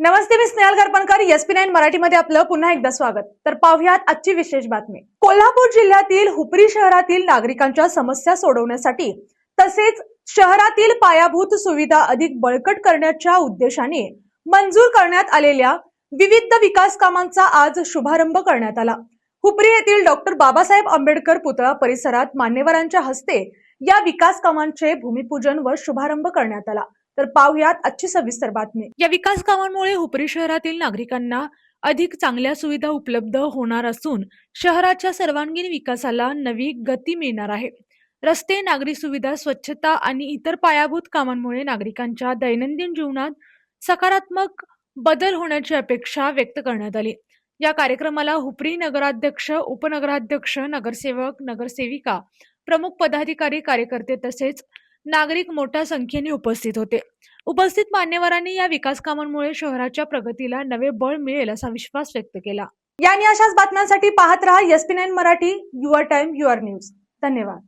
नमस्ते, मी Snehal गरपणकर. SP9 मराठीमध्ये आपलं पुन्हा एकदा स्वागत. तर पाहुयात आजची विशेष बातमी. कोल्हापूर जिल्ह्यातील हुपरी शहरातील नागरिकांच्या समस्या सोडवण्यासाठी तसेच शहरातील पायाभूत सुविधा अधिक बळकट करण्याच्या उद्देशाने मंजूर करण्यात आलेल्या विविध विकास कामांचा आज शुभारंभ करण्यात आला. हुपरी येथील डॉक्टर बाबासाहेब आंबेडकर पुतळा परिसरात मान्यवरांच्या हस्ते या विकास कामांचे भूमिपूजन व शुभारंभ करण्यात आला. तर पाहुयात आजची सविस्तर बातमी. या विकास कामांमुळे हुपरी शहरातील नागरिकांना अधिक चांगल्या सुविधा उपलब्ध होणार असून शहराच्या सर्वांगीण विकासाला नवी गती मिळणार आहे. रस्ते, नागरी सुविधा, स्वच्छता आणि इतर पायाभूत कामांमुळे नागरिकांच्या दैनंदिन जीवनात सकारात्मक बदल होण्याची अपेक्षा व्यक्त करण्यात आली. या कार्यक्रमाला हुपरी नगराध्यक्ष, उपनगराध्यक्ष, नगरसेवक, नगरसेविका, प्रमुख पदाधिकारी, कार्यकर्ते तसेच नागरिक मोठ्या संख्येने उपस्थित होते. उपस्थित मान्यवरांनी या विकास कामांमुळे शहराच्या प्रगतीला नवे बळ मिळेल असा विश्वास व्यक्त केला. याने अशाच बातम्यांसाठी पाहत रहा SP9 Marathi, your time, your news. धन्यवाद.